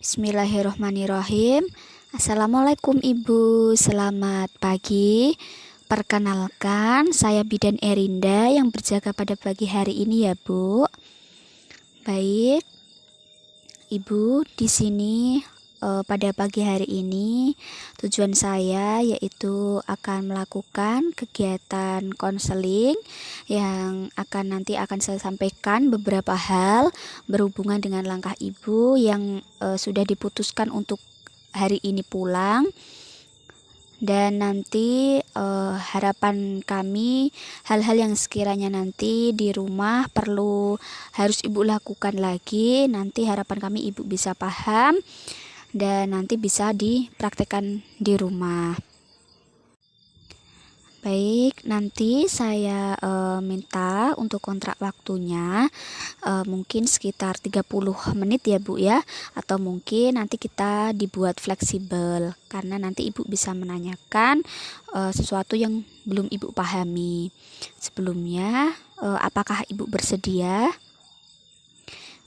Bismillahirrohmanirrohim. Assalamualaikum Ibu, selamat pagi. Perkenalkan, saya Bidan Erinda yang berjaga pada pagi hari ini ya Bu. Baik, Ibu di sini pada pagi hari ini tujuan saya yaitu akan melakukan kegiatan konseling yang nanti akan saya sampaikan beberapa hal berhubungan dengan langkah Ibu yang sudah diputuskan untuk hari ini pulang. Dan nanti harapan kami hal-hal yang sekiranya nanti di rumah harus Ibu lakukan lagi, nanti harapan kami Ibu bisa paham dan nanti bisa dipraktekkan di rumah. Baik, nanti saya minta untuk kontrak waktunya mungkin sekitar 30 menit ya Bu ya, atau mungkin nanti kita dibuat fleksibel karena nanti Ibu bisa menanyakan sesuatu yang belum Ibu pahami. Sebelumnya, apakah Ibu bersedia?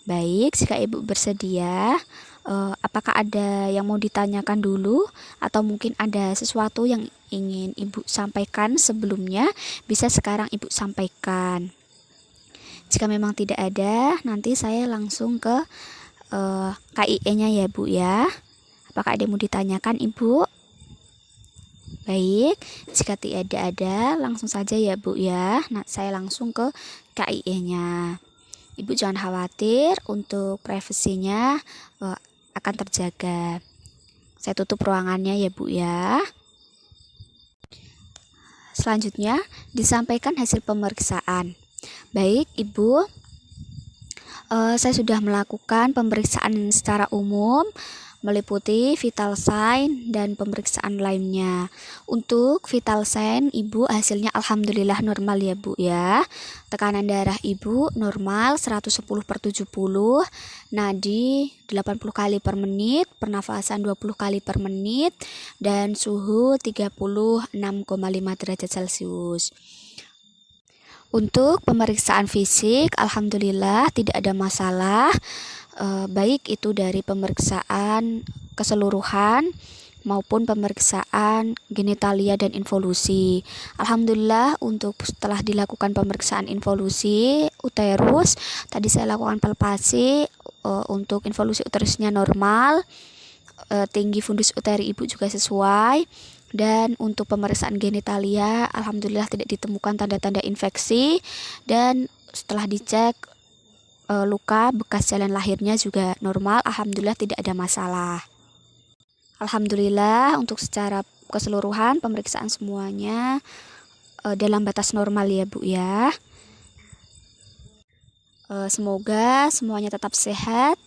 Baik, jika Ibu bersedia, apakah ada yang mau ditanyakan dulu atau mungkin ada sesuatu yang ingin Ibu sampaikan sebelumnya, bisa sekarang Ibu sampaikan. Jika memang tidak ada, nanti saya langsung ke KIE-nya ya Bu ya. Apakah ada yang mau ditanyakan Ibu? Baik, jika tidak ada, langsung saja ya Bu ya. Nah, saya langsung ke KIE-nya. Ibu jangan khawatir, untuk privasinya akan terjaga. Saya tutup ruangannya ya Bu ya. Selanjutnya disampaikan hasil pemeriksaan. Baik Ibu, saya sudah melakukan pemeriksaan secara umum meliputi vital sign dan pemeriksaan lainnya. Untuk vital sign Ibu hasilnya alhamdulillah normal ya Bu ya. Tekanan darah Ibu normal 110/70, nadi 80 kali per menit, pernafasan 20 kali per menit, dan suhu 36,5 derajat Celcius. Untuk pemeriksaan fisik alhamdulillah tidak ada masalah, baik itu dari pemeriksaan keseluruhan maupun pemeriksaan genitalia dan involusi. Alhamdulillah untuk setelah dilakukan pemeriksaan involusi uterus, tadi saya lakukan palpasi, untuk involusi uterusnya normal, tinggi fundus uteri Ibu juga sesuai, dan untuk pemeriksaan genitalia alhamdulillah tidak ditemukan tanda-tanda infeksi, dan setelah dicek luka bekas jalan lahirnya juga normal, alhamdulillah tidak ada masalah. Alhamdulillah untuk secara keseluruhan pemeriksaan semuanya dalam batas normal ya Bu ya. Semoga semuanya tetap sehat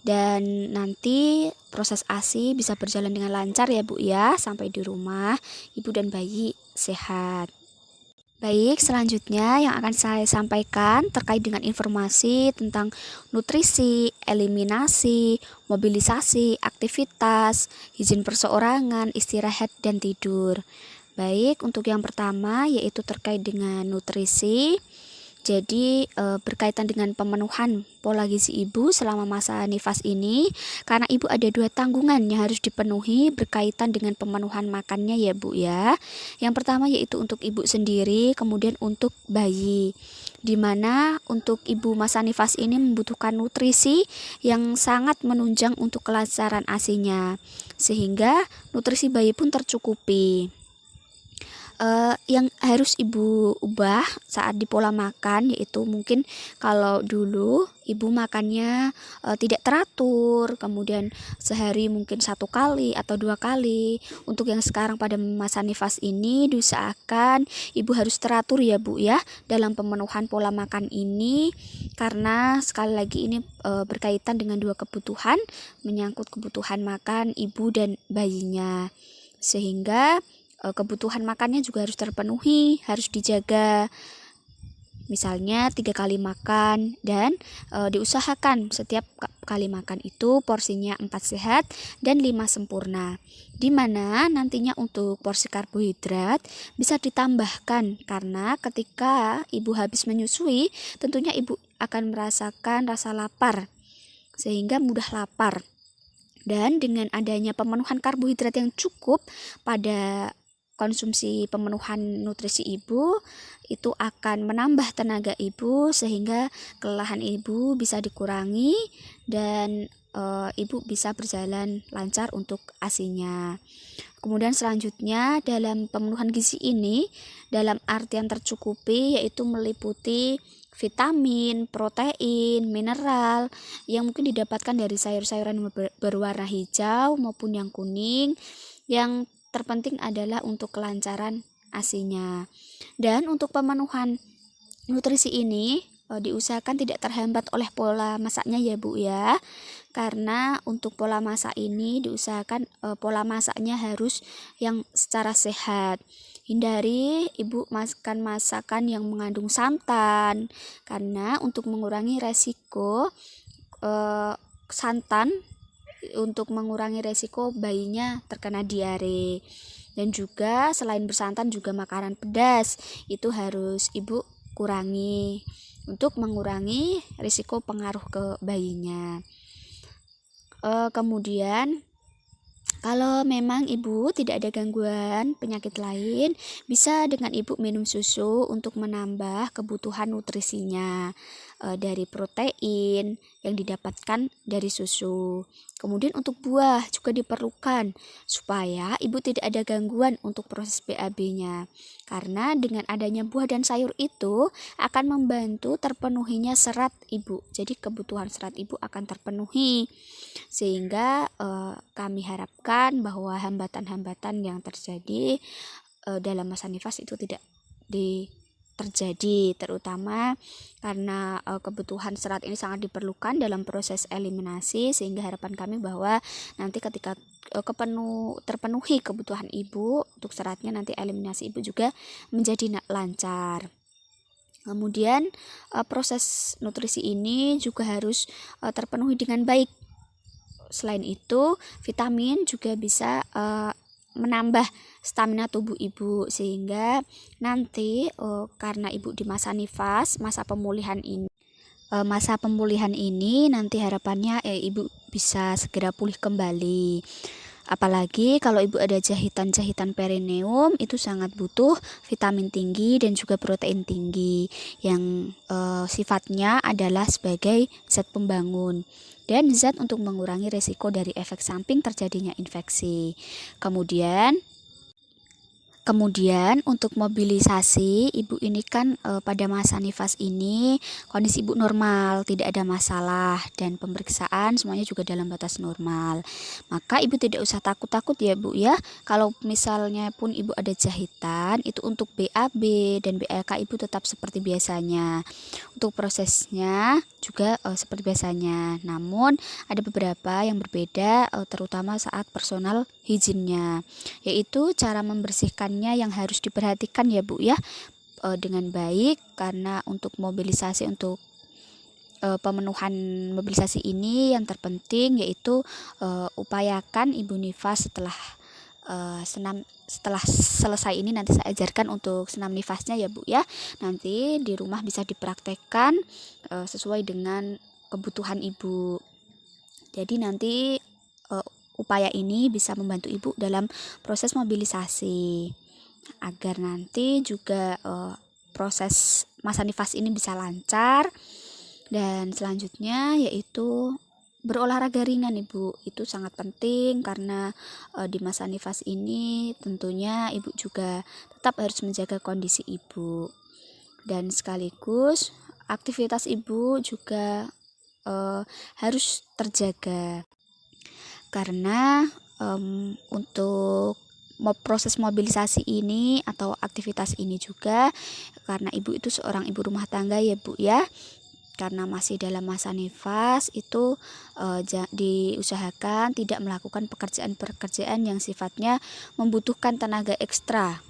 dan nanti proses ASI bisa berjalan dengan lancar ya Bu ya, sampai di rumah Ibu dan bayi sehat. Baik, selanjutnya yang akan saya sampaikan terkait dengan informasi tentang nutrisi, eliminasi, mobilisasi, aktivitas, izin perseorangan, istirahat, dan tidur. Baik, untuk yang pertama yaitu terkait dengan nutrisi. Jadi berkaitan dengan pemenuhan pola gizi Ibu selama masa nifas ini, karena Ibu ada 2 tanggungan yang harus dipenuhi berkaitan dengan pemenuhan makannya ya Bu ya. Yang pertama yaitu untuk Ibu sendiri, kemudian untuk bayi. Dimana untuk Ibu masa nifas ini membutuhkan nutrisi yang sangat menunjang untuk kelancaran ASI-nya, sehingga nutrisi bayi pun tercukupi. Yang harus Ibu ubah saat di pola makan yaitu mungkin kalau dulu Ibu makannya tidak teratur, kemudian sehari mungkin 1 kali atau 2 kali. Untuk yang sekarang pada masa nifas ini diusahakan Ibu harus teratur ya Bu ya dalam pemenuhan pola makan ini, karena sekali lagi ini berkaitan dengan 2 kebutuhan, menyangkut kebutuhan makan Ibu dan bayinya, sehingga kebutuhan makannya juga harus terpenuhi, harus dijaga. Misalnya 3 kali makan, dan diusahakan setiap kali makan itu porsinya 4 sehat dan 5 sempurna. Dimana nantinya untuk porsi karbohidrat bisa ditambahkan, karena ketika Ibu habis menyusui tentunya Ibu akan merasakan rasa lapar sehingga mudah lapar. Dan dengan adanya pemenuhan karbohidrat yang cukup pada konsumsi pemenuhan nutrisi ibu, itu akan menambah tenaga ibu sehingga kelelahan ibu bisa dikurangi dan ibu bisa berjalan lancar untuk ASI-nya. Kemudian selanjutnya dalam pemenuhan gizi ini dalam artian tercukupi yaitu meliputi vitamin, protein, mineral yang mungkin didapatkan dari sayur-sayuran berwarna hijau maupun yang kuning. Yang terpenting adalah untuk kelancaran ASI-nya. Dan untuk pemenuhan nutrisi ini diusahakan tidak terhambat oleh pola masaknya ya Bu ya. Karena untuk pola masak ini diusahakan pola masaknya harus yang secara sehat. Hindari ibu makan masakan yang mengandung santan karena untuk mengurangi resiko santan, untuk mengurangi resiko bayinya terkena diare. Dan juga selain bersantan juga makanan pedas itu harus ibu kurangi untuk mengurangi risiko pengaruh ke bayinya. Kemudian kalau memang ibu tidak ada gangguan penyakit lain, bisa dengan ibu minum susu untuk menambah kebutuhan nutrisinya dari protein yang didapatkan dari susu. Kemudian untuk buah juga diperlukan supaya ibu tidak ada gangguan untuk proses BAB-nya. Karena dengan adanya buah dan sayur itu akan membantu terpenuhinya serat ibu. Jadi kebutuhan serat ibu akan terpenuhi. Sehingga kami harapkan bahwa hambatan-hambatan yang terjadi dalam masa nifas itu tidak terjadi, terutama karena kebutuhan serat ini sangat diperlukan dalam proses eliminasi, sehingga harapan kami bahwa nanti ketika terpenuhi kebutuhan ibu untuk seratnya, nanti eliminasi ibu juga menjadi lancar. Kemudian proses nutrisi ini juga harus terpenuhi dengan baik. Selain itu, vitamin juga bisa menambah stamina tubuh ibu, sehingga nanti karena ibu di masa nifas, masa pemulihan ini nanti harapannya ibu bisa segera pulih kembali. Apalagi kalau ibu ada jahitan-jahitan perineum, itu sangat butuh vitamin tinggi dan juga protein tinggi yang sifatnya adalah sebagai zat pembangun dan zat untuk mengurangi resiko dari efek samping terjadinya infeksi. Kemudian untuk mobilisasi, ibu ini kan pada masa nifas ini kondisi ibu normal, tidak ada masalah, dan pemeriksaan semuanya juga dalam batas normal. Maka ibu tidak usah takut-takut ya Bu ya. Kalau misalnya pun ibu ada jahitan, itu untuk BAB dan BLK ibu tetap seperti biasanya. Untuk prosesnya juga seperti biasanya. Namun ada beberapa yang berbeda, terutama saat personal hygiene-nya, yaitu cara membersihkannya yang harus diperhatikan ya Bu ya dengan baik, karena untuk mobilisasi untuk pemenuhan mobilisasi ini yang terpenting yaitu upayakan ibu nifas setelah selesai ini nanti saya ajarkan untuk senam nifasnya ya Bu ya. Nanti di rumah bisa dipraktekkan sesuai dengan kebutuhan ibu. Jadi nanti upaya ini bisa membantu ibu dalam proses mobilisasi agar nanti juga proses masa nifas ini bisa lancar. Dan selanjutnya yaitu berolahraga ringan ibu, itu sangat penting karena di masa nifas ini tentunya ibu juga tetap harus menjaga kondisi ibu, dan sekaligus aktivitas ibu juga harus terjaga. Karena untuk proses mobilisasi ini atau aktivitas ini juga karena ibu itu seorang ibu rumah tangga ya Bu ya, karena masih dalam masa nifas itu diusahakan tidak melakukan pekerjaan-pekerjaan yang sifatnya membutuhkan tenaga ekstra,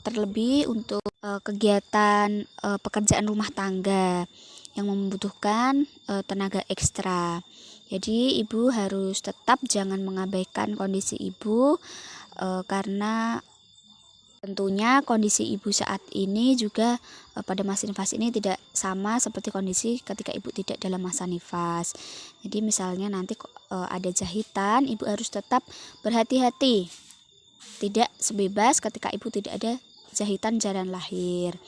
terlebih untuk kegiatan pekerjaan rumah tangga yang membutuhkan tenaga ekstra. Jadi ibu harus tetap jangan mengabaikan kondisi ibu karena Tentunya kondisi ibu saat ini juga pada masa nifas ini tidak sama seperti kondisi ketika ibu tidak dalam masa nifas. Jadi misalnya nanti ada jahitan, ibu harus tetap berhati-hati. Tidak sebebas ketika ibu tidak ada jahitan jalan lahir.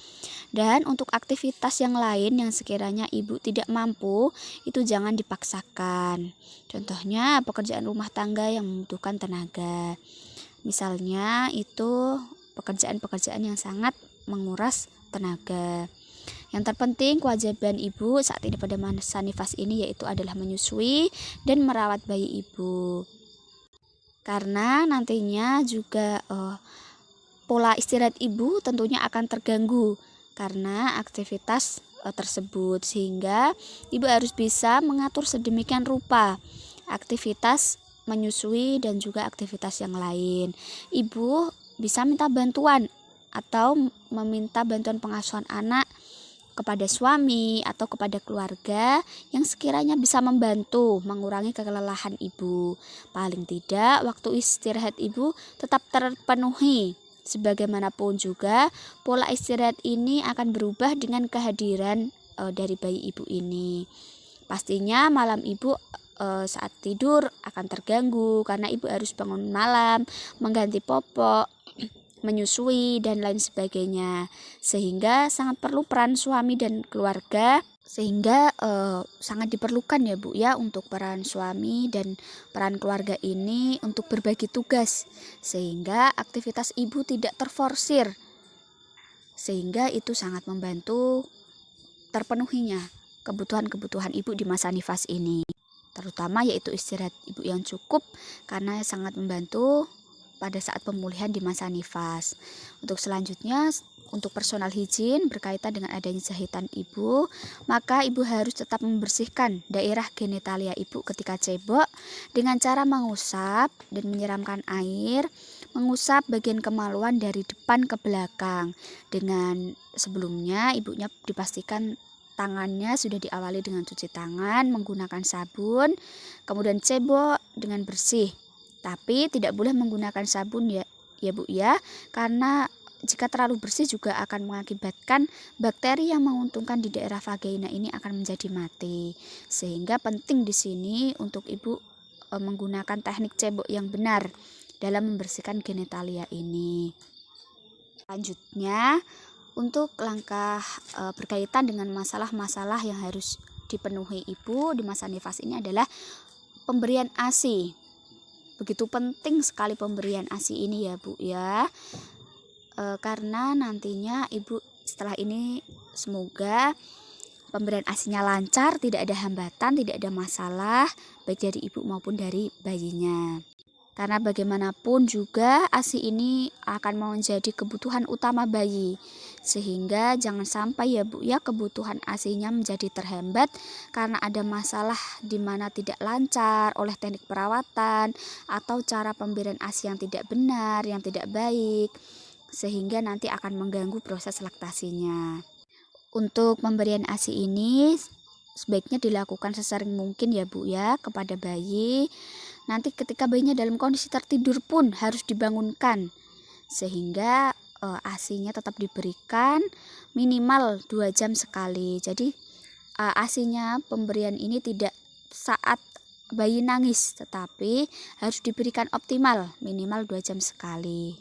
Dan untuk aktivitas yang lain yang sekiranya ibu tidak mampu, itu jangan dipaksakan. Contohnya pekerjaan rumah tangga yang membutuhkan tenaga. Misalnya itu pekerjaan-pekerjaan yang sangat menguras tenaga. Yang terpenting kewajiban ibu saat ini pada masa nifas ini yaitu adalah menyusui dan merawat bayi ibu. Karena nantinya juga pola istirahat ibu tentunya akan terganggu karena aktivitas tersebut, sehingga ibu harus bisa mengatur sedemikian rupa aktivitas menyusui dan juga aktivitas yang lain. Ibu bisa minta bantuan atau meminta bantuan pengasuhan anak kepada suami atau kepada keluarga yang sekiranya bisa membantu mengurangi kelelahan ibu. Paling tidak waktu istirahat ibu tetap terpenuhi. Sebagaimanapun juga pola istirahat ini akan berubah dengan kehadiran dari bayi ibu ini. Pastinya malam ibu saat tidur akan terganggu karena ibu harus bangun malam, mengganti popok, menyusui dan lain sebagainya, sehingga sangat perlu peran suami dan keluarga, sehingga sangat diperlukan ya Bu ya untuk peran suami dan peran keluarga ini untuk berbagi tugas, sehingga aktivitas ibu tidak terforsir, sehingga itu sangat membantu terpenuhinya kebutuhan-kebutuhan ibu di masa nifas ini, terutama yaitu istirahat ibu yang cukup karena sangat membantu pada saat pemulihan di masa nifas. Untuk selanjutnya, untuk personal hygiene berkaitan dengan adanya jahitan ibu, maka ibu harus tetap membersihkan daerah genitalia ibu ketika cebok dengan cara mengusap dan menyiramkan air, mengusap bagian kemaluan dari depan ke belakang. Dengan sebelumnya ibunya dipastikan tangannya sudah diawali dengan cuci tangan menggunakan sabun, kemudian cebok dengan bersih. Tapi tidak boleh menggunakan sabun ya Bu ya, karena jika terlalu bersih juga akan mengakibatkan bakteri yang menguntungkan di daerah vagina ini akan menjadi mati. Sehingga penting di sini untuk ibu menggunakan teknik cebok yang benar dalam membersihkan genitalia ini. Selanjutnya, untuk langkah berkaitan dengan masalah-masalah yang harus dipenuhi ibu di masa nifas ini adalah pemberian ASI. Begitu penting sekali pemberian ASI ini ya Bu ya, karena nantinya ibu setelah ini semoga pemberian ASInya lancar, tidak ada hambatan, tidak ada masalah baik dari ibu maupun dari bayinya. Karena bagaimanapun juga ASI ini akan menjadi kebutuhan utama bayi, sehingga jangan sampai ya Bu ya kebutuhan ASInya menjadi terhambat karena ada masalah di mana tidak lancar oleh teknik perawatan atau cara pemberian ASI yang tidak benar, yang tidak baik, sehingga nanti akan mengganggu proses laktasinya. Untuk pemberian ASI ini sebaiknya dilakukan sesering mungkin ya Bu ya kepada bayi. Nanti ketika bayinya dalam kondisi tertidur pun harus dibangunkan, sehingga ASInya tetap diberikan minimal 2 jam sekali. Jadi ASInya pemberian ini tidak saat bayi nangis, tetapi harus diberikan optimal minimal 2 jam sekali,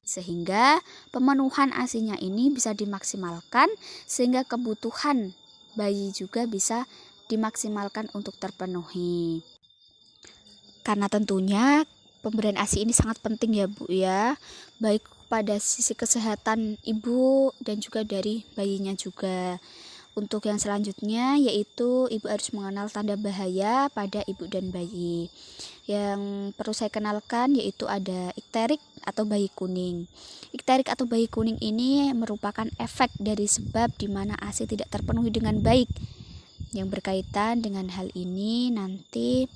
sehingga pemenuhan ASInya ini bisa dimaksimalkan, sehingga kebutuhan bayi juga bisa dimaksimalkan untuk terpenuhi. Karena tentunya pemberian ASI ini sangat penting ya Bu ya, baik pada sisi kesehatan ibu dan juga dari bayinya juga. Untuk yang selanjutnya yaitu ibu harus mengenal tanda bahaya pada ibu dan bayi. Yang perlu saya kenalkan yaitu ada ikterik atau bayi kuning. Ikterik atau bayi kuning ini merupakan efek dari sebab di mana ASI tidak terpenuhi dengan baik. Yang berkaitan dengan hal ini nanti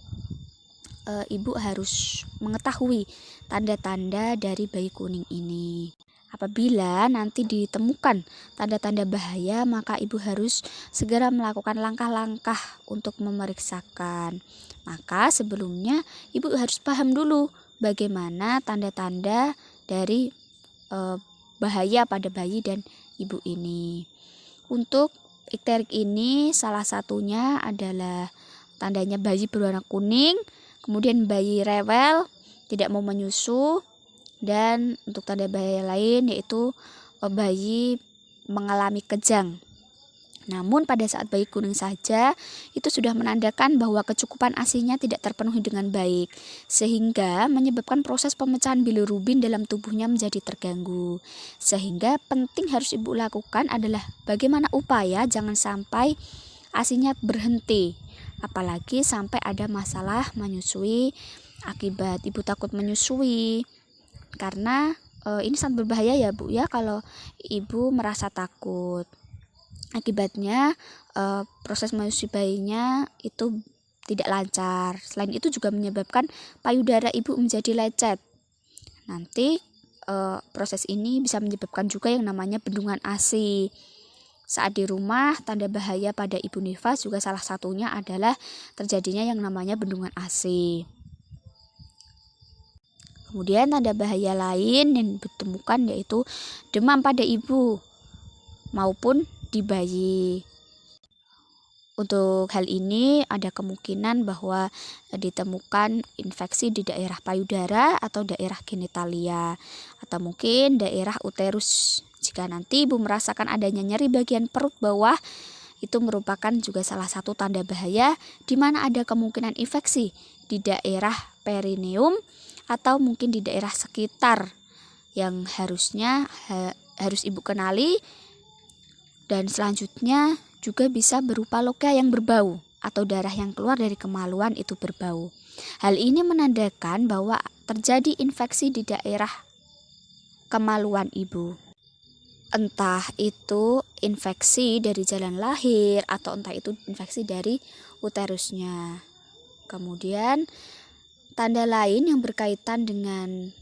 ibu harus mengetahui tanda-tanda dari bayi kuning ini. Apabila nanti ditemukan tanda-tanda bahaya, maka ibu harus segera melakukan langkah-langkah untuk memeriksakan. Maka sebelumnya ibu harus paham dulu bagaimana tanda-tanda dari bahaya pada bayi dan ibu ini. Untuk ikterik ini salah satunya adalah tandanya bayi berwarna kuning, kemudian bayi rewel, tidak mau menyusu, dan untuk tanda bahaya lain yaitu bayi mengalami kejang. Namun pada saat bayi kuning saja itu sudah menandakan bahwa kecukupan ASI-nya tidak terpenuhi dengan baik, sehingga menyebabkan proses pemecahan bilirubin dalam tubuhnya menjadi terganggu. Sehingga penting harus ibu lakukan adalah bagaimana upaya jangan sampai ASI-nya berhenti, apalagi sampai ada masalah menyusui akibat ibu takut menyusui, karena ini sangat berbahaya ya Bu ya kalau ibu merasa takut. Akibatnya proses menyusui bayinya itu tidak lancar. Selain itu juga menyebabkan payudara ibu menjadi lecet. Nanti proses ini bisa menyebabkan juga yang namanya bendungan ASI. Saat di rumah, tanda bahaya pada ibu nifas juga salah satunya adalah terjadinya yang namanya bendungan ASI. Kemudian tanda bahaya lain yang ditemukan yaitu demam pada ibu maupun di bayi. Untuk hal ini ada kemungkinan bahwa ditemukan infeksi di daerah payudara atau daerah genitalia atau mungkin daerah uterus. Jika nanti ibu merasakan adanya nyeri bagian perut bawah, itu merupakan juga salah satu tanda bahaya di mana ada kemungkinan infeksi di daerah perineum atau mungkin di daerah sekitar yang harus ibu kenali. Dan selanjutnya juga bisa berupa loka yang berbau atau darah yang keluar dari kemaluan itu berbau. Hal ini menandakan bahwa terjadi infeksi di daerah kemaluan ibu. Entah itu infeksi dari jalan lahir atau entah itu infeksi dari uterusnya. Kemudian tanda lain yang berkaitan dengan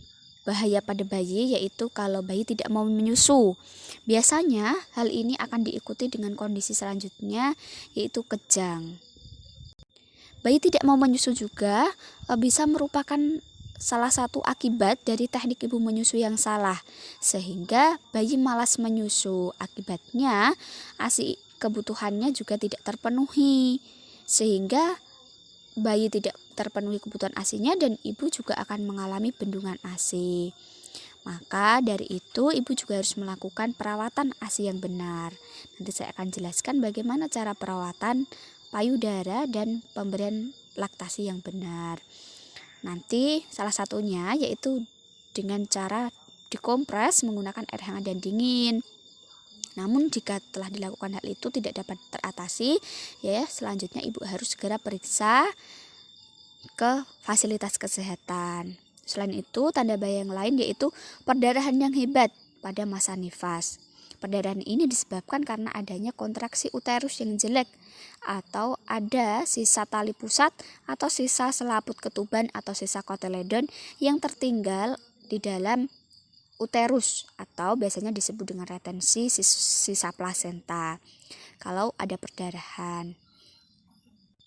bahaya pada bayi yaitu kalau bayi tidak mau menyusu. Biasanya hal ini akan diikuti dengan kondisi selanjutnya yaitu kejang. Bayi tidak mau menyusu juga bisa merupakan salah satu akibat dari teknik ibu menyusui yang salah, sehingga bayi malas menyusu. Akibatnya ASI kebutuhannya juga tidak terpenuhi, sehingga bayi tidak terpenuhi kebutuhan ASI-nya dan ibu juga akan mengalami bendungan ASI. Maka dari itu ibu juga harus melakukan perawatan ASI yang benar. Nanti saya akan jelaskan bagaimana cara perawatan payudara dan pemberian laktasi yang benar. Nanti salah satunya yaitu dengan cara dikompres menggunakan air hangat dan dingin. Namun jika telah dilakukan hal itu tidak dapat teratasi, ya selanjutnya ibu harus segera periksa ke fasilitas kesehatan. Selain itu, tanda bahaya yang lain yaitu perdarahan yang hebat pada masa nifas. Perdarahan ini disebabkan karena adanya kontraksi uterus yang jelek atau ada sisa tali pusat atau sisa selaput ketuban atau sisa kotyledon yang tertinggal di dalam uterus atau biasanya disebut dengan retensi sisa plasenta. Kalau ada perdarahan,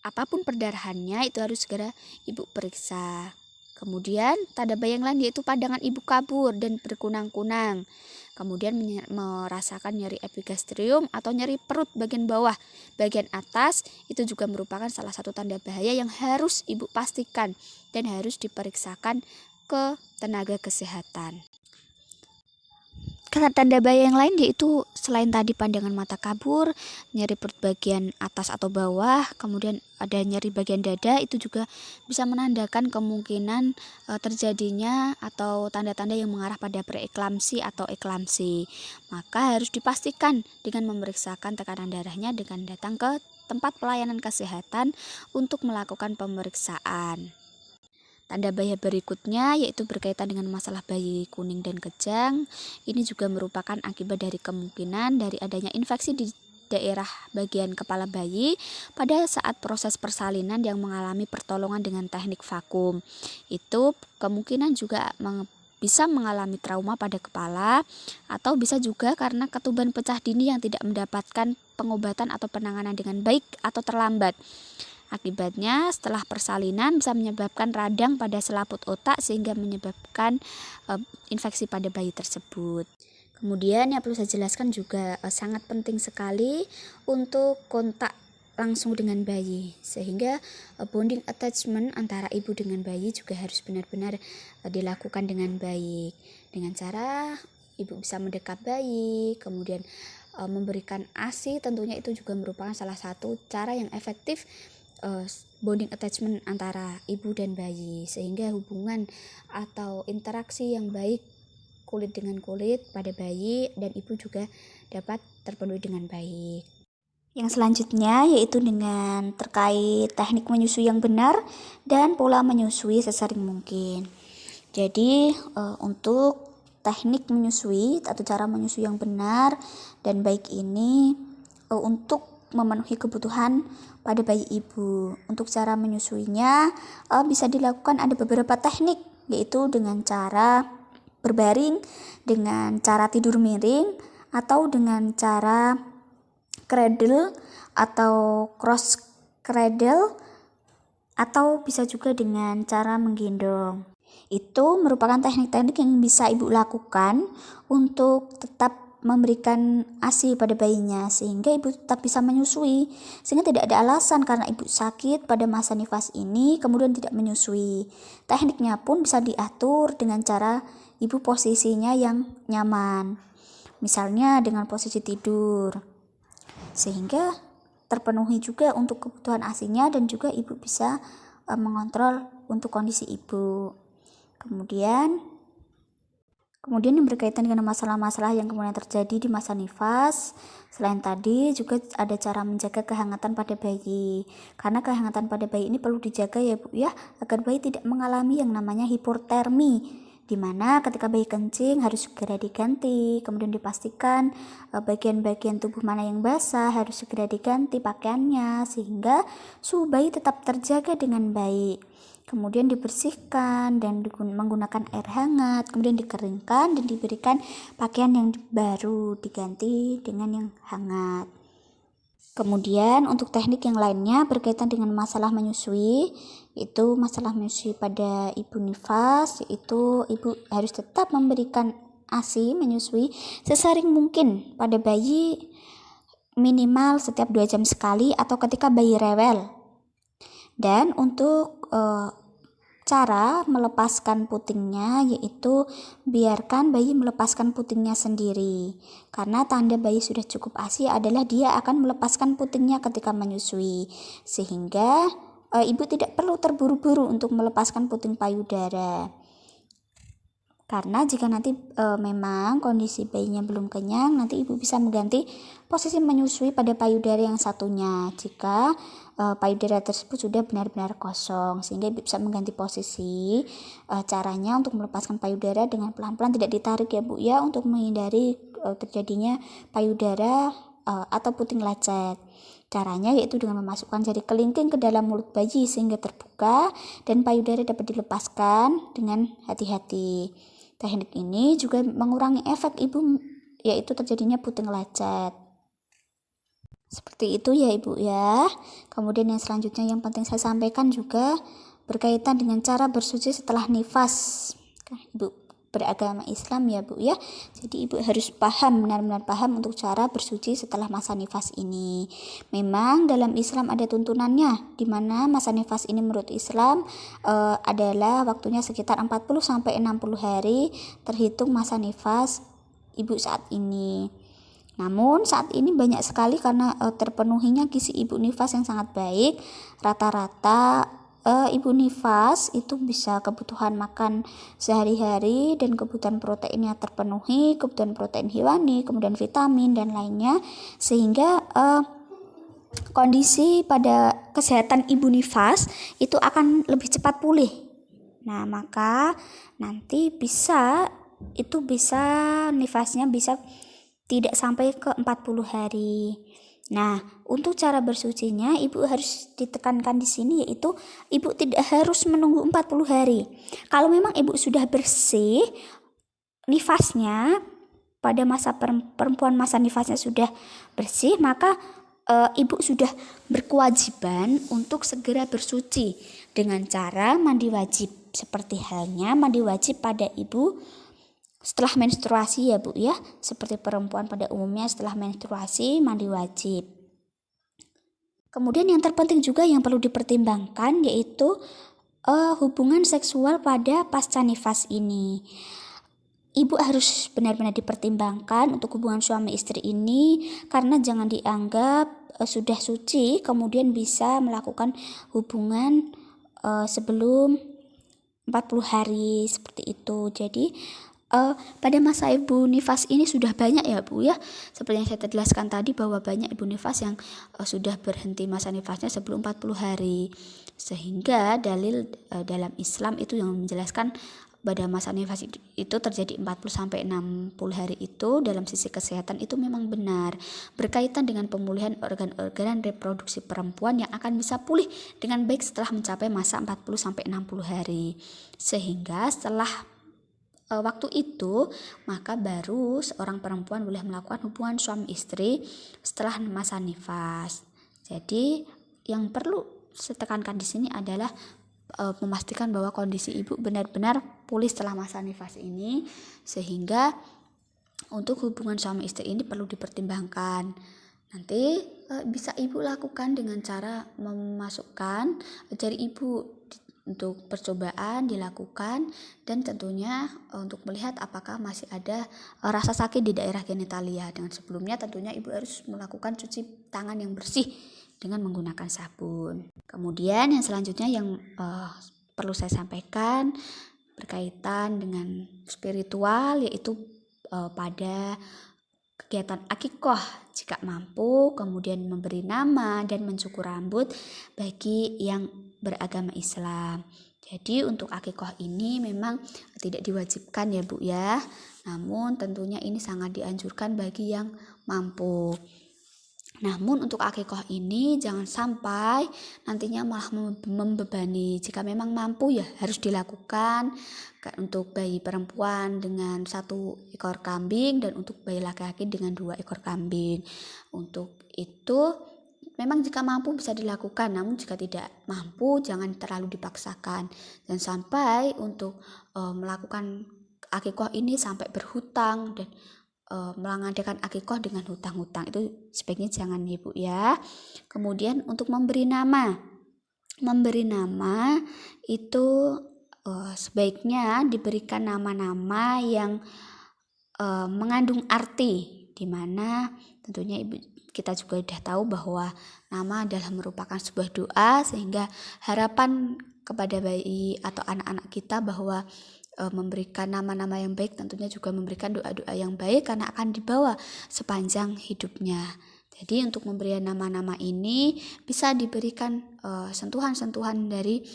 apapun perdarahannya itu harus segera ibu periksa. Kemudian tanda bahaya yang lain yaitu pandangan ibu kabur dan berkunang-kunang. Kemudian merasakan nyeri epigastrium atau nyeri perut bagian bawah, bagian atas itu juga merupakan salah satu tanda bahaya yang harus ibu pastikan dan harus diperiksakan ke tenaga kesehatan. Karena tanda bahaya yang lain yaitu selain tadi pandangan mata kabur, nyeri perut bagian atas atau bawah, kemudian ada nyeri bagian dada, itu juga bisa menandakan kemungkinan terjadinya atau tanda-tanda yang mengarah pada preeklamsi atau eklamsi. Maka harus dipastikan dengan memeriksakan tekanan darahnya dengan datang ke tempat pelayanan kesehatan untuk melakukan pemeriksaan. Tanda bahaya berikutnya yaitu berkaitan dengan masalah bayi kuning dan kejang. Ini juga merupakan akibat dari kemungkinan dari adanya infeksi di daerah bagian kepala bayi pada saat proses persalinan yang mengalami pertolongan dengan teknik vakum. Itu kemungkinan juga bisa mengalami trauma pada kepala atau bisa juga karena ketuban pecah dini yang tidak mendapatkan pengobatan atau penanganan dengan baik atau terlambat. Akibatnya setelah persalinan bisa menyebabkan radang pada selaput otak sehingga menyebabkan infeksi pada bayi tersebut. Kemudian yang perlu saya jelaskan juga sangat penting sekali untuk kontak langsung dengan bayi, sehingga bonding attachment antara ibu dengan bayi juga harus benar-benar dilakukan dengan baik, dengan cara ibu bisa mendekat bayi, kemudian memberikan ASI. Tentunya itu juga merupakan salah satu cara yang efektif bonding attachment antara ibu dan bayi, sehingga hubungan atau interaksi yang baik kulit dengan kulit pada bayi dan ibu juga dapat terpenuhi dengan baik. Yang selanjutnya yaitu dengan terkait teknik menyusui yang benar dan pola menyusui sesering mungkin. Jadi untuk teknik menyusui atau cara menyusui yang benar dan baik ini untuk memenuhi kebutuhan pada bayi ibu. Untuk cara menyusuinya bisa dilakukan ada beberapa teknik, yaitu dengan cara berbaring, dengan cara tidur miring, atau dengan cara cradle atau cross cradle, atau bisa juga dengan cara menggendong. Itu merupakan teknik-teknik yang bisa ibu lakukan untuk tetap memberikan ASI pada bayinya, sehingga ibu tetap bisa menyusui, sehingga tidak ada alasan karena ibu sakit pada masa nifas ini kemudian tidak menyusui. Tekniknya pun bisa diatur dengan cara ibu posisinya yang nyaman, misalnya dengan posisi tidur, sehingga terpenuhi juga untuk kebutuhan ASINya dan juga ibu bisa mengontrol untuk kondisi ibu. Kemudian yang berkaitan dengan masalah-masalah yang kemudian terjadi di masa nifas, selain tadi juga ada cara menjaga kehangatan pada bayi, karena kehangatan pada bayi ini perlu dijaga ya Bu ya, agar bayi tidak mengalami yang namanya hipotermi, di mana ketika bayi kencing harus segera diganti, kemudian dipastikan bagian-bagian tubuh mana yang basah harus segera diganti pakaiannya sehingga suhu bayi tetap terjaga dengan baik. Kemudian dibersihkan dan menggunakan air hangat, kemudian dikeringkan dan diberikan pakaian yang baru, diganti dengan yang hangat. Kemudian untuk teknik yang lainnya berkaitan dengan masalah menyusui, yaitu masalah menyusui pada ibu nifas, yaitu ibu harus tetap memberikan ASI menyusui sesering mungkin pada bayi, minimal setiap 2 jam sekali atau ketika bayi rewel. Dan untuk cara melepaskan putingnya yaitu biarkan bayi melepaskan putingnya sendiri, karena tanda bayi sudah cukup ASI adalah dia akan melepaskan putingnya ketika menyusui, sehingga ibu tidak perlu terburu-buru untuk melepaskan puting payudara. Karena jika nanti memang kondisi bayinya belum kenyang, nanti ibu bisa mengganti posisi menyusui pada payudara yang satunya jika payudara tersebut sudah benar-benar kosong, sehingga ibu bisa mengganti posisi. Caranya untuk melepaskan payudara dengan pelan-pelan, tidak ditarik ya Bu ya, untuk menghindari terjadinya payudara atau puting lecet. Caranya yaitu dengan memasukkan jari kelingking ke dalam mulut bayi sehingga terbuka dan payudara dapat dilepaskan dengan hati-hati. Teknik ini juga mengurangi efek ibu, yaitu terjadinya puting lecet. Seperti itu ya Ibu ya. Kemudian yang selanjutnya yang penting saya sampaikan juga berkaitan dengan cara bersuci setelah nifas. Ibu beragama Islam ya Bu ya. Jadi Ibu harus paham, benar-benar paham untuk cara bersuci setelah masa nifas ini. Memang dalam Islam ada tuntunannya, di mana masa nifas ini menurut Islam adalah waktunya sekitar 40-60 hari terhitung masa nifas Ibu saat ini. Namun saat ini banyak sekali karena terpenuhinya gizi ibu nifas yang sangat baik. Rata-rata ibu nifas itu bisa kebutuhan makan sehari-hari dan kebutuhan proteinnya terpenuhi, kebutuhan protein hewani, kemudian vitamin dan lainnya, sehingga kondisi pada kesehatan ibu nifas itu akan lebih cepat pulih. Nah, maka nanti bisa nifasnya bisa tidak sampai ke 40 hari. Nah, untuk cara bersucinya ibu harus ditekankan di sini, yaitu ibu tidak harus menunggu 40 hari. Kalau memang ibu sudah bersih nifasnya pada masa perempuan, masa nifasnya sudah bersih, maka ibu sudah berkewajiban untuk segera bersuci dengan cara mandi wajib. Seperti halnya mandi wajib pada ibu setelah menstruasi ya Bu ya. Seperti perempuan pada umumnya setelah menstruasi mandi wajib. Kemudian yang terpenting juga yang perlu dipertimbangkan yaitu hubungan seksual pada pasca nifas ini. Ibu harus benar-benar dipertimbangkan untuk hubungan suami istri ini karena jangan dianggap sudah suci kemudian bisa melakukan hubungan sebelum 40 hari seperti itu. Jadi pada masa ibu nifas ini sudah banyak ya Bu ya, seperti yang saya jelaskan tadi bahwa banyak ibu nifas yang sudah berhenti masa nifasnya sebelum 40 hari, sehingga dalil dalam Islam itu yang menjelaskan pada masa nifas itu terjadi 40-60 hari itu dalam sisi kesehatan itu memang benar, berkaitan dengan pemulihan organ-organ reproduksi perempuan yang akan bisa pulih dengan baik setelah mencapai masa 40-60 hari, sehingga setelah waktu itu maka baru seorang perempuan boleh melakukan hubungan suami istri setelah masa nifas. Jadi yang perlu saya tekankan di sini adalah memastikan bahwa kondisi ibu benar-benar pulih setelah masa nifas ini, sehingga untuk hubungan suami istri ini perlu dipertimbangkan. Nanti bisa ibu lakukan dengan cara memasukkan jari ibu untuk percobaan dilakukan, dan tentunya untuk melihat apakah masih ada rasa sakit di daerah genitalia. Dengan sebelumnya tentunya ibu harus melakukan cuci tangan yang bersih dengan menggunakan sabun. Kemudian yang selanjutnya yang perlu saya sampaikan berkaitan dengan spiritual yaitu pada kegiatan akikoh jika mampu, kemudian memberi nama dan mencukur rambut bagi yang beragama Islam. Jadi untuk akikoh ini memang tidak diwajibkan ya Bu ya, namun tentunya ini sangat dianjurkan bagi yang mampu. Namun untuk akikoh ini jangan sampai nantinya malah membebani. Jika memang mampu ya harus dilakukan. Untuk bayi perempuan dengan 1 ekor kambing dan untuk bayi laki-laki dengan 2 ekor kambing. Untuk itu memang jika mampu bisa dilakukan, namun jika tidak mampu jangan terlalu dipaksakan. Dan sampai untuk melakukan akikoh ini sampai berhutang dan mengadakan akikoh dengan hutang-hutang itu sebaiknya jangan ya Bu ya. Kemudian untuk memberi nama itu sebaiknya diberikan nama-nama yang mengandung arti, di mana tentunya kita juga sudah tahu bahwa nama adalah merupakan sebuah doa, sehingga harapan kepada bayi atau anak-anak kita bahwa memberikan nama-nama yang baik tentunya juga memberikan doa-doa yang baik karena akan dibawa sepanjang hidupnya. Jadi untuk memberikan nama-nama ini bisa diberikan sentuhan-sentuhan dari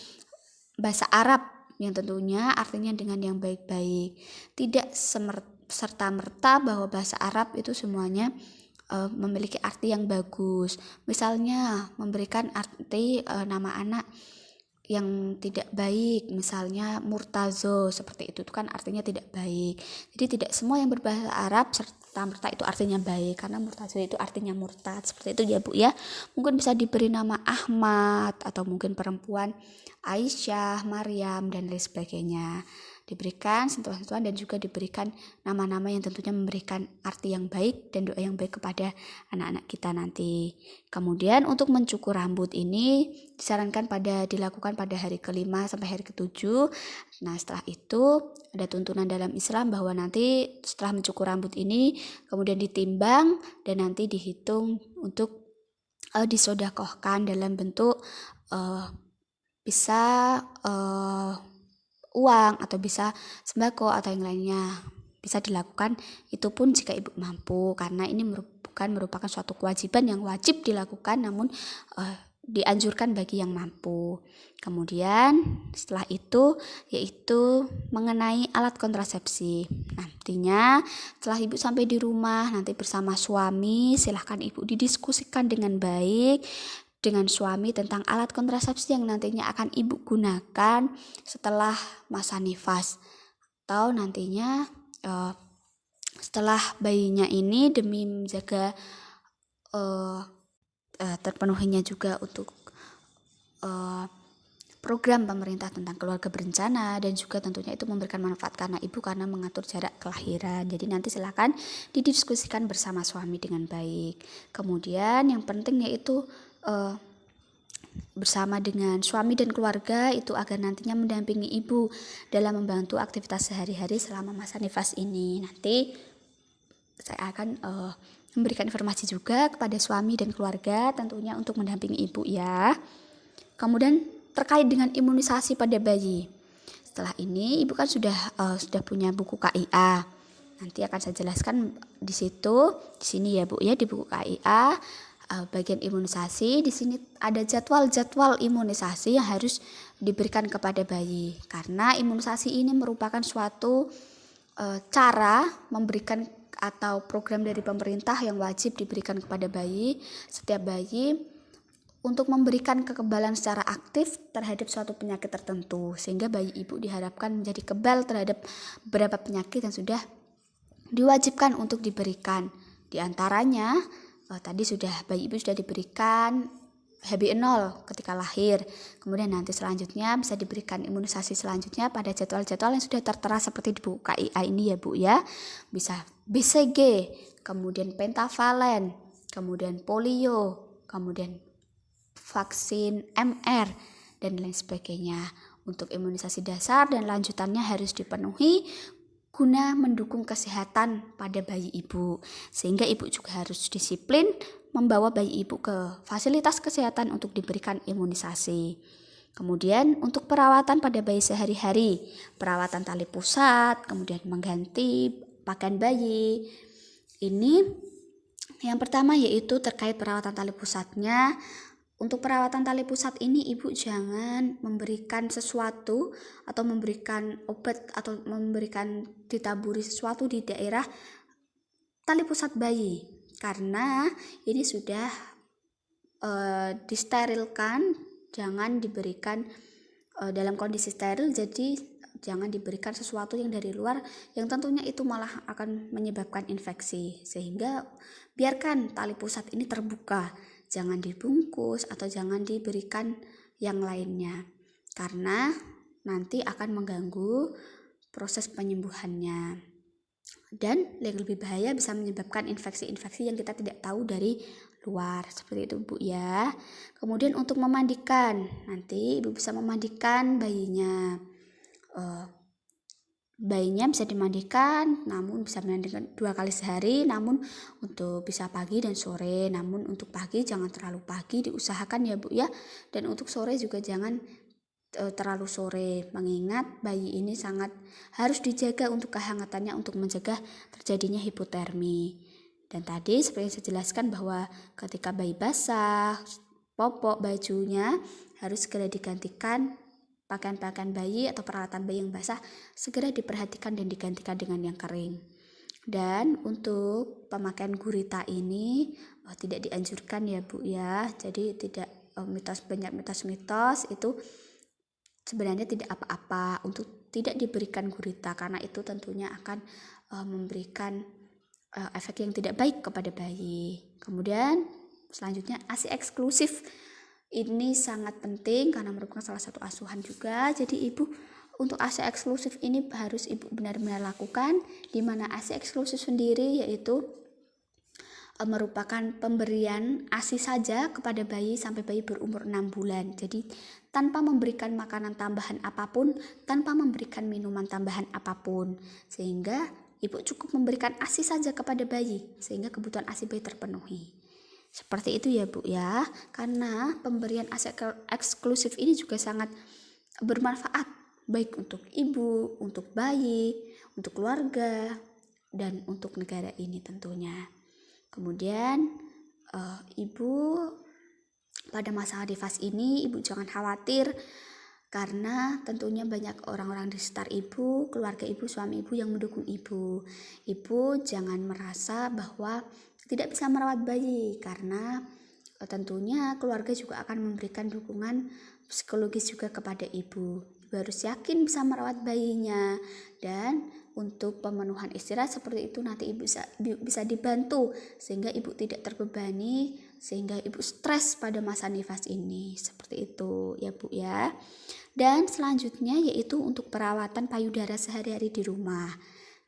bahasa Arab yang tentunya artinya dengan yang baik-baik. Tidak serta-merta bahwa bahasa Arab itu semuanya memiliki arti yang bagus. Misalnya memberikan arti nama anak yang tidak baik, misalnya murtazo, seperti itu kan artinya tidak baik. Jadi tidak semua yang berbahasa Arab serta-merta itu artinya baik, karena murtazo itu artinya murtad, seperti itu ya Bu ya. Mungkin bisa diberi nama Ahmad atau mungkin perempuan Aisyah, Maryam dan lain sebagainya. Diberikan sentuhan-sentuhan dan juga diberikan nama-nama yang tentunya memberikan arti yang baik dan doa yang baik kepada anak-anak kita nanti. Kemudian untuk mencukur rambut ini disarankan dilakukan pada hari ke-5 sampai hari ke-7. Nah setelah itu ada tuntunan dalam Islam bahwa nanti setelah mencukur rambut ini kemudian ditimbang dan nanti dihitung untuk disodakohkan dalam bentuk bisa uang atau bisa sembako atau yang lainnya. Bisa dilakukan itu pun jika ibu mampu, karena ini merupakan suatu kewajiban yang wajib dilakukan namun dianjurkan bagi yang mampu. Kemudian setelah itu yaitu mengenai alat kontrasepsi. Nantinya setelah ibu sampai di rumah nanti bersama suami, silahkan ibu didiskusikan dengan baik dengan suami tentang alat kontrasepsi yang nantinya akan ibu gunakan setelah masa nifas atau nantinya setelah bayinya ini, demi menjaga terpenuhinya juga untuk program pemerintah tentang keluarga berencana, dan juga tentunya itu memberikan manfaat karena ibu karena mengatur jarak kelahiran. Jadi nanti silakan didiskusikan bersama suami dengan baik. Kemudian yang penting yaitu bersama dengan suami dan keluarga itu agar nantinya mendampingi ibu dalam membantu aktivitas sehari-hari selama masa nifas ini. Nanti saya akan memberikan informasi juga kepada suami dan keluarga tentunya untuk mendampingi ibu ya. Kemudian terkait dengan imunisasi pada bayi. Setelah ini ibu kan sudah punya buku KIA. Nanti akan saya jelaskan di sini ya Bu ya, di buku KIA bagian imunisasi. Di sini ada jadwal-jadwal imunisasi yang harus diberikan kepada bayi. Karena imunisasi ini merupakan suatu cara memberikan atau program dari pemerintah yang wajib diberikan kepada bayi. Setiap bayi untuk memberikan kekebalan secara aktif terhadap suatu penyakit tertentu, sehingga bayi ibu diharapkan menjadi kebal terhadap beberapa penyakit yang sudah diwajibkan untuk diberikan. Di antaranya tadi bayi ibu sudah diberikan HB0 ketika lahir. Kemudian nanti selanjutnya bisa diberikan imunisasi selanjutnya pada jadwal-jadwal yang sudah tertera seperti di buku KIA ini ya Bu ya. Bisa BCG, kemudian pentavalen, kemudian polio, kemudian vaksin MR, dan lain sebagainya. Untuk imunisasi dasar dan lanjutannya harus dipenuhi guna mendukung kesehatan pada bayi ibu. Sehingga ibu juga harus disiplin membawa bayi ibu ke fasilitas kesehatan untuk diberikan imunisasi. Kemudian untuk perawatan pada bayi sehari-hari, perawatan tali pusat, kemudian mengganti pakaian bayi. Ini yang pertama yaitu terkait perawatan tali pusatnya. Untuk perawatan tali pusat ini ibu jangan memberikan sesuatu atau memberikan obat atau ditaburi sesuatu di daerah tali pusat bayi, karena ini sudah disterilkan, jangan diberikan dalam kondisi steril. Jadi jangan diberikan sesuatu yang dari luar yang tentunya itu malah akan menyebabkan infeksi, sehingga biarkan tali pusat ini terbuka. Jangan dibungkus atau jangan diberikan yang lainnya, karena nanti akan mengganggu proses penyembuhannya. Dan yang lebih bahaya bisa menyebabkan infeksi-infeksi yang kita tidak tahu dari luar. Seperti itu Bu ya. Kemudian untuk memandikan, nanti Ibu bisa memandikan bayinya. Bayinya bisa dimandikan, namun bisa dimandikan 2 kali sehari, namun untuk bisa pagi dan sore. Namun untuk pagi jangan terlalu pagi, diusahakan ya Bu ya. Dan untuk sore juga jangan terlalu sore, mengingat bayi ini sangat harus dijaga untuk kehangatannya untuk mencegah terjadinya hipotermi. Dan tadi seperti yang saya jelaskan bahwa ketika bayi basah, popok bajunya harus segera digantikan. Pakaian-pakaian bayi atau peralatan bayi yang basah segera diperhatikan dan digantikan dengan yang kering. Dan untuk pemakaian gurita ini tidak dianjurkan ya Bu ya. Jadi tidak banyak mitos-mitos itu sebenarnya tidak apa-apa untuk tidak diberikan gurita, karena itu tentunya akan memberikan efek yang tidak baik kepada bayi. Kemudian selanjutnya ASI eksklusif. Ini sangat penting karena merupakan salah satu asuhan juga. Jadi ibu untuk ASI eksklusif ini harus ibu benar-benar lakukan, di mana ASI eksklusif sendiri yaitu merupakan pemberian ASI saja kepada bayi sampai bayi berumur 6 bulan. Jadi tanpa memberikan makanan tambahan apapun, tanpa memberikan minuman tambahan apapun, sehingga ibu cukup memberikan ASI saja kepada bayi sehingga kebutuhan ASI bayi terpenuhi. Seperti itu ya Bu ya, karena pemberian ASI eksklusif ini juga sangat bermanfaat baik untuk ibu, untuk bayi, untuk keluarga, dan untuk negara ini tentunya. Kemudian ibu pada masa nifas ini ibu jangan khawatir, karena tentunya banyak orang-orang di sekitar ibu, keluarga ibu, suami ibu yang mendukung ibu. Ibu jangan merasa bahwa tidak bisa merawat bayi, karena tentunya keluarga juga akan memberikan dukungan psikologis juga kepada ibu. Ibu harus yakin bisa merawat bayinya, dan untuk pemenuhan istirahat seperti itu nanti ibu bisa dibantu sehingga ibu tidak terbebani sehingga ibu stres pada masa nifas ini. Seperti itu ya Bu ya. Dan selanjutnya yaitu untuk perawatan payudara sehari-hari di rumah.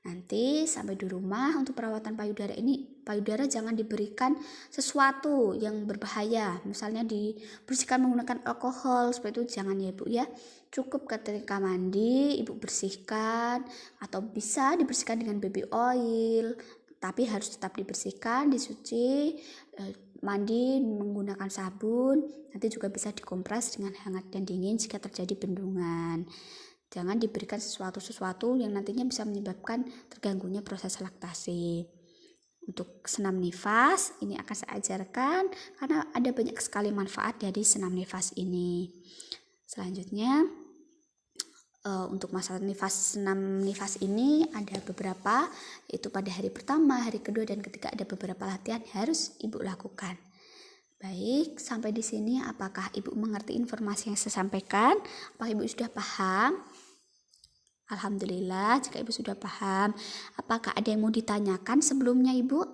Nanti sampai di rumah untuk perawatan payudara ini, payudara jangan diberikan sesuatu yang berbahaya. Misalnya dibersihkan menggunakan alkohol, seperti itu jangan ya Bu ya. Cukup ketika mandi ibu bersihkan, atau bisa dibersihkan dengan baby oil, tapi harus tetap dibersihkan, disuci, mandi menggunakan sabun. Nanti juga bisa dikompres dengan hangat dan dingin jika terjadi bendungan. Jangan diberikan sesuatu yang nantinya bisa menyebabkan terganggunya proses laktasi. Untuk senam nifas ini akan saya ajarkan karena ada banyak sekali manfaat dari senam nifas ini. Selanjutnya untuk masalah senam nifas ini ada beberapa, yaitu pada hari pertama, hari kedua, dan ketiga ada beberapa latihan harus ibu lakukan. Baik, sampai di sini apakah ibu mengerti informasi yang saya sampaikan? Apakah ibu sudah paham? Alhamdulillah, jika ibu sudah paham. Apakah ada yang mau ditanyakan sebelumnya ibu?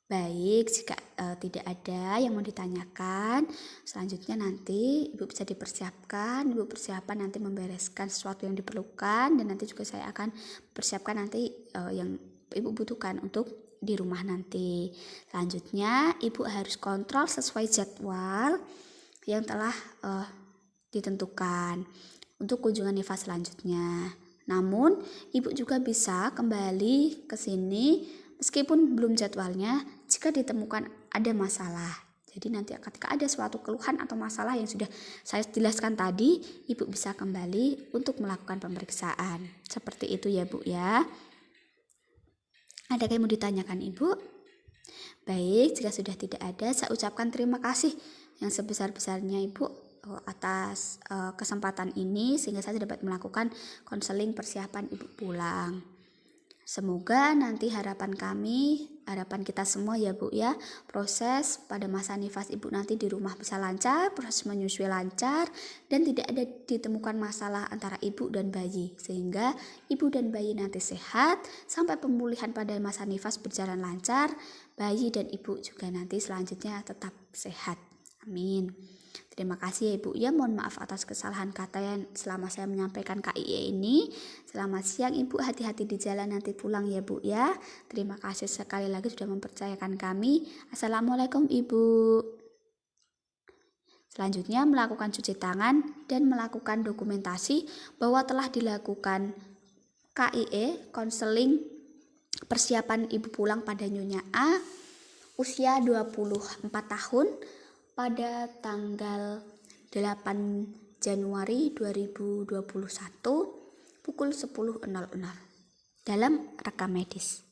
Baik, jika tidak ada yang mau ditanyakan, selanjutnya nanti ibu bisa dipersiapkan. Ibu persiapan nanti membereskan sesuatu yang diperlukan, dan nanti juga saya akan persiapkan nanti yang ibu butuhkan untuk di rumah nanti. Selanjutnya ibu harus kontrol sesuai jadwal yang telah ditentukan untuk kunjungan nifas selanjutnya. Namun ibu juga bisa kembali ke sini meskipun belum jadwalnya jika ditemukan ada masalah. Jadi nanti ketika ada suatu keluhan atau masalah yang sudah saya jelaskan tadi, ibu bisa kembali untuk melakukan pemeriksaan. Seperti itu ya Bu ya. Ada yang mau ditanyakan Ibu? Baik, jika sudah tidak ada, saya ucapkan terima kasih yang sebesar-besarnya Ibu atas kesempatan ini sehingga saya dapat melakukan konseling persiapan Ibu pulang. Semoga nanti harapan kita semua ya Bu ya, proses pada masa nifas Ibu nanti di rumah bisa lancar, proses menyusui lancar, dan tidak ada ditemukan masalah antara ibu dan bayi, sehingga ibu dan bayi nanti sehat sampai pemulihan pada masa nifas berjalan lancar, bayi dan ibu juga nanti selanjutnya tetap sehat. Amin. Terima kasih ya Ibu ya, mohon maaf atas kesalahan kata yang selama saya menyampaikan KIE ini. Selamat siang Ibu, hati-hati di jalan nanti pulang ya Bu ya. Terima kasih sekali lagi sudah mempercayakan kami. Assalamualaikum Ibu. Selanjutnya melakukan cuci tangan dan melakukan dokumentasi bahwa telah dilakukan KIE, konseling persiapan ibu pulang pada Nyonya A, usia 24 tahun, pada tanggal 8 Januari 2021 pukul 10.00 dalam rekam medis.